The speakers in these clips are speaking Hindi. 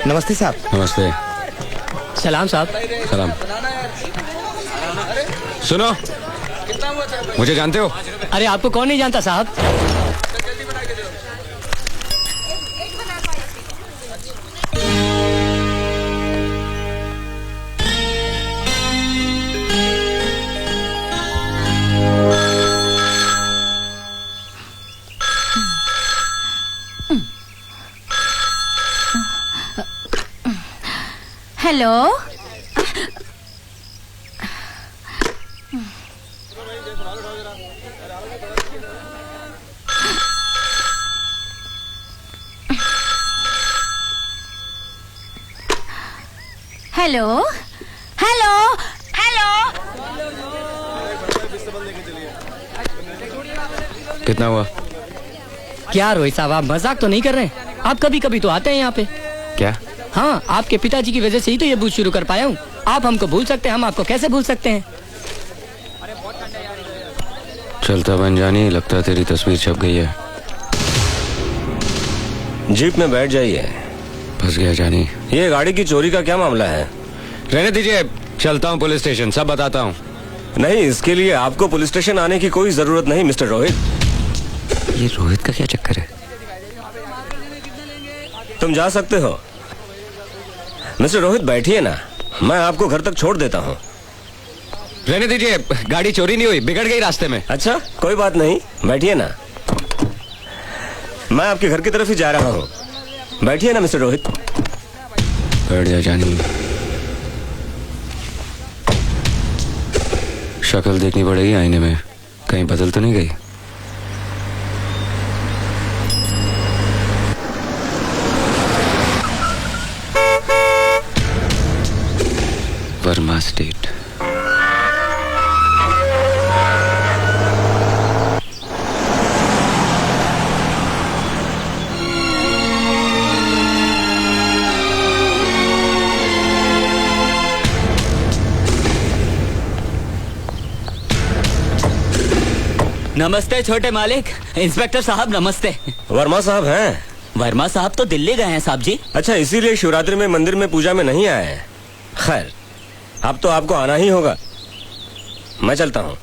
नमस्ते साहब। नमस्ते। सलाम साहब। सलाम। सुनो, मुझे जानते हो? अरे आपको कौन नहीं जानता साहब। हेलो। Hello hello hello. कितना हुआ? क्या रोहित साहब, आप मजाक तो नहीं कर रहे? आप कभी कभी तो आते हैं यहाँ पे। क्या? हाँ, आपके पिताजी की वजह से ही तो ये बूथ शुरू कर पाया हूँ। आप हमको भूल सकते हैं, हम आपको कैसे भूल सकते हैं? चलता बन जानी, लगता है तेरी तस्वीर छप गई है। जीप में बैठ जाइए। फंस गया जानी। ये गाड़ी की चोरी का क्या मामला है? रहने दीजिए, चलता हूँ पुलिस स्टेशन, सब बताता हूँ। नहीं, इसके लिए आपको पुलिस स्टेशन आने की कोई जरूरत नहीं मिस्टर रोहित। ये रोहित का क्या चक्कर है? तुम जा सकते हो। मिस्टर रोहित बैठिए ना, मैं आपको घर तक छोड़ देता हूँ। रहने दीजिए, गाड़ी चोरी नहीं हुई, बिगड़ गई रास्ते में। अच्छा, कोई बात नहीं, बैठिए ना। मैं आपके घर की तरफ ही जा रहा हूँ। बैठिए ना मिस्टर रोहित। बैठ जा जानी। शक्ल देखनी पड़ेगी आईने में, कहीं बदल तो नहीं गई। वर्मा स्टेट। नमस्ते छोटे मालिक। इंस्पेक्टर साहब नमस्ते। वर्मा साहब हैं? वर्मा साहब तो दिल्ली गए हैं साहब जी। अच्छा, इसीलिए शिवरात्रि में मंदिर में पूजा में नहीं आए हैं। खैर, अब तो आपको आना ही होगा। मैं चलता हूँ।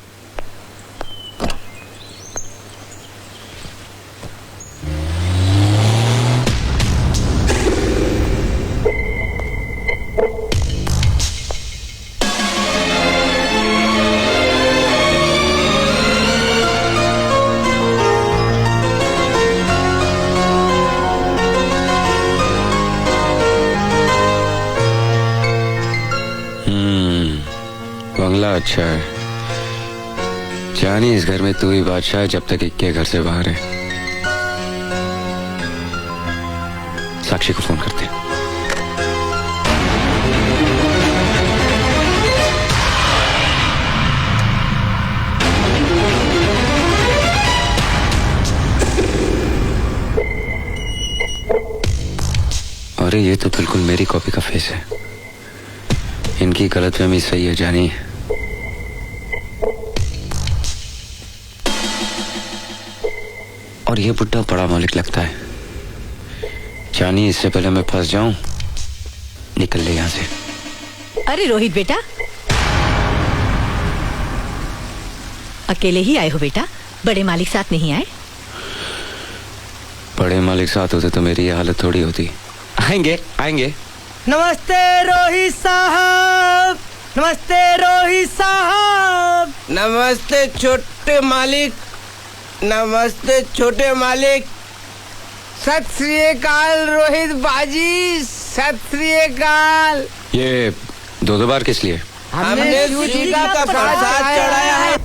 बंगला अच्छा है जानी, इस घर में तू ही बादशाह है जब तक इक्के घर से बाहर है। साक्षी को फोन करते हैं। अरे ये तो बिल्कुल मेरी कॉपी का फेस है। इनकी गलतफहमी सही है जानी। और ये बुड्ढा बड़ा मालिक लगता है जानी। इससे पहले मैं फंस जाऊं, निकल ले यहाँ से। अरे रोहित बेटा, अकेले ही आए हो बेटा? बड़े मालिक साथ नहीं आए? बड़े मालिक साथ होते तो मेरी ये हालत थोड़ी होती। आएंगे आएंगे। नमस्ते रोहित साहब। नमस्ते रोहित साहब। नमस्ते छोटे मालिक। नमस्ते छोटे मालिक। सत श्री अकाल रोहित बाजी, सत श्री अकाल। ये दो बार किस लिए? हमने शिव जी का प्रसाद चढ़ाया है।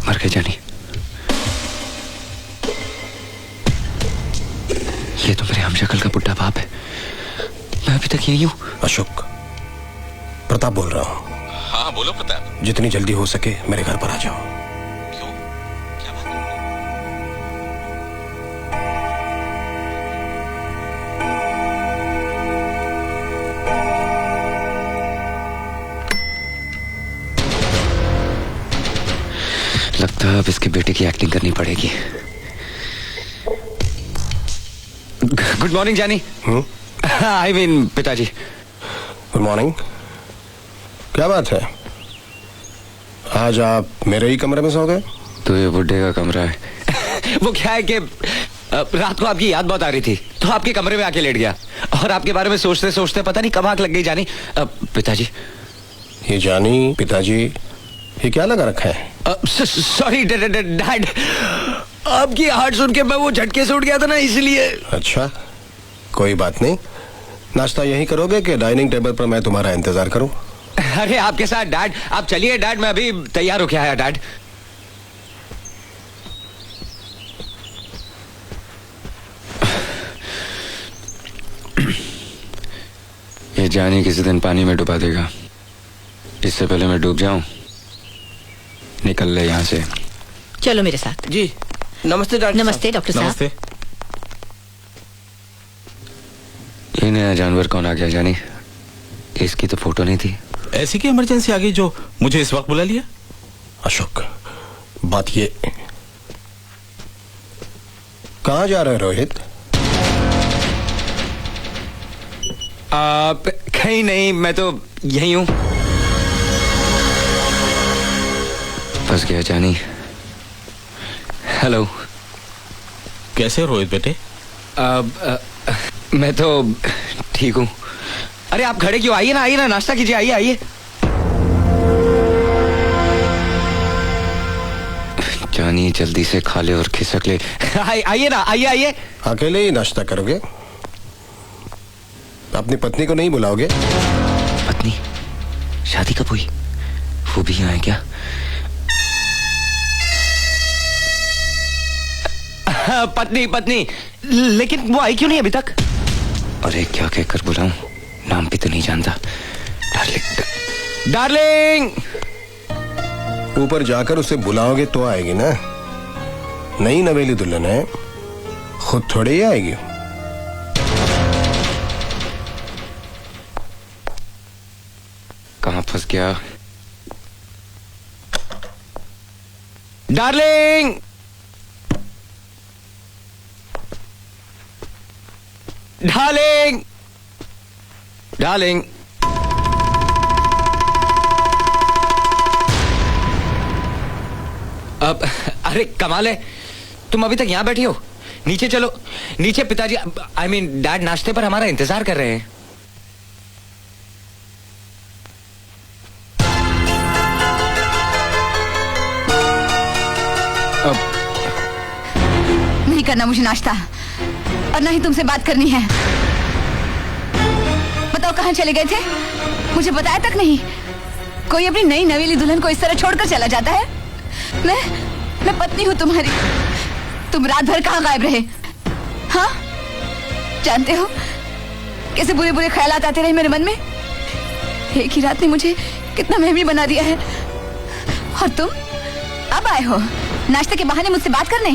मर गए जानी। ये तो मेरे हमशक्ल का बुड्ढा बाप है। मैं अभी तक यही हूँ। अशोक, प्रताप बोल रहा हूँ। हाँ बोलो प्रताप। जितनी जल्दी हो सके मेरे घर पर आ जाओ। क्यों, क्या बात है? लगता है अब इसके बेटे की एक्टिंग करनी पड़ेगी। गुड मॉर्निंग जानी। आई मीन पिताजी। Good morning. क्या बात है, आज आप मेरे ही कमरे में सो गए? तो ये बुड्ढे का कमरा है। वो क्या है कि रात को आपकी याद बहुत आ रही थी तो आपके कमरे में आके लेट गया और आपके बारे में सोचते सोचते पता नहीं कब आंख लग गई जानी। पिताजी। ये जानी, पिताजी, ये क्या लगा रखा है? सॉरी डैड, आपकी हार्ट सुन के मैं वो झटके से उठ गया था ना, इसलिए। अच्छा, कोई बात नहीं। नाश्ता यहीं करोगे कि डाइनिंग टेबल पर मैं तुम्हारा इंतजार करूं? अरे आपके साथ डैड। आप चलिए डैड, मैं अभी तैयार होके आया डैड। ये जानी किसी दिन पानी में डुबा देगा। इससे पहले मैं डूब जाऊं, निकल ले यहाँ से। चलो मेरे साथ। जी नमस्ते डॉक्टर। नमस्ते डॉक्टर साहब। नमस्ते। ये नया जानवर कौन आ गया जानी? इसकी तो फोटो नहीं थी। ऐसी की इमरजेंसी आ गई जो मुझे इस वक्त बुला लिया? अशोक, बात ये, कहाँ जा रहे हैं रोहित? कहीं नहीं, मैं तो यही हूं। फंस गया जानी। हेलो। कैसे हो रोहित बेटे? मैं तो ठीक हूं। अरे आप खड़े क्यों? आइए ना, नाश्ता कीजिए, आइए। जानी जल्दी से खा ले और खिसक ले। आइए ना, आइए। अकेले ही नाश्ता करोगे? अपनी पत्नी को नहीं बुलाओगे? पत्नी? शादी कब हुई? वो भी यहाँ है क्या? पत्नी, लेकिन वो आई क्यों नहीं अभी तक? अरे क्या कहकर बुलाऊं? नाम भी तो नहीं जानता। डार्लिंग। ऊपर जाकर उसे बुलाओगे तो आएगी ना। नई नवेली दुल्हन है, खुद थोड़ी ही आएगी। कहाँ फंस गया? डार्लिंग। डार्लिंग। अब अरे कमाल है, तुम अभी तक यहाँ बैठी हो। नीचे चलो, नीचे पिताजी आई मीन डैड नाश्ते पर हमारा इंतजार कर रहे हैं। नहीं करना मुझे नाश्ता, और ना ही तुमसे बात करनी है। बताओ कहाँ चले गए थे? मुझे बताया तक नहीं। कोई अपनी नई नवेली दुल्हन को इस तरह छोड़कर चला जाता है? मैं पत्नी हूँ तुम्हारी। तुम रात भर कहाँ गायब रहे? हाँ, जानते हो कैसे बुरे बुरे ख्यालात आते रहे मेरे मन में। एक ही रात ने मुझे कितना महमी बना दिया है। और तुम अब आए हो नाश्ते के बहाने मुझसे बात करने।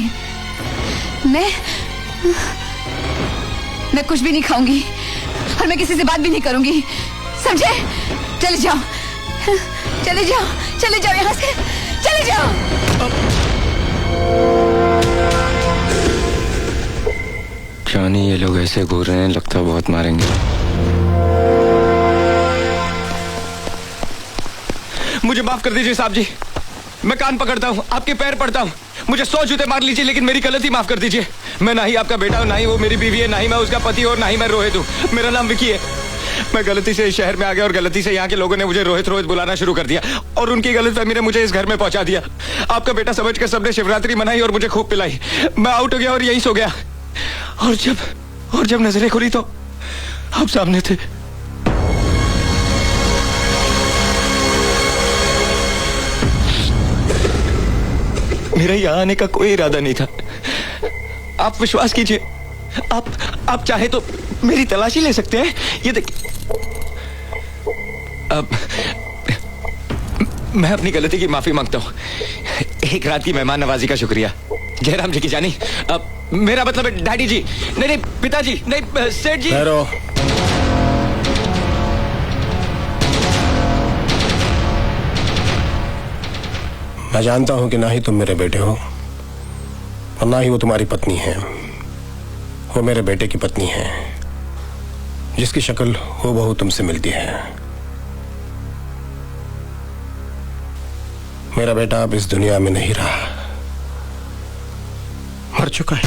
मैं कुछ भी नहीं खाऊंगी और मैं किसी से बात भी नहीं करूंगी, समझे? चले जाओ यहाँ से, चले जाओ। जानी ये लोग ऐसे घूर रहे हैं, लगता बहुत मारेंगे। मुझे माफ कर दीजिए साहब जी, मैं कान पकड़ता हूँ, आपके पैर पड़ता हूँ। मुझे 100 जूते मार लीजिए लेकिन मेरी गलती माफ कर दीजिए। मैं ना ही आपका बेटा हूँ, ना ही वो मेरी बीवी है, ना ही मैं उसका पति और ना ही मैं रोहित हूँ। मेरा नाम विकी है। मैं गलती से इस शहर में आ गया और गलती से यहाँ के लोगों ने मुझे रोहित बुलाना शुरू कर दिया और उनकी गलतफहमी ने मुझे इस घर में पहुंचा दिया। आपका बेटा समझकर सबने शिवरात्रि मनाई और मुझे खूब पिलाई। मैं आउट हो गया और यहीं सो गया। और जब नजरें खुली तो आप सामने थे। मेरा यहाँ आने का कोई इरादा नहीं था। आप विश्वास कीजिए, आप चाहे तो मेरी तलाशी ले सकते हैं। ये देखिए, अब मैं अपनी गलती की माफी मांगता हूँ। एक रात की मेहमान नवाजी का शुक्रिया। जयराम जी की जानी, अब मेरा मतलब है डैडी जी, नहीं पिताजी, नहीं सेठ जी। ठहरो। मैं जानता हूं कि ना ही तुम मेरे बेटे हो और ना ही वो तुम्हारी पत्नी है। वो मेरे बेटे की पत्नी है, जिसकी शक्ल हूबहू तुमसे मिलती है। मेरा बेटा अब इस दुनिया में नहीं रहा, मर चुका है।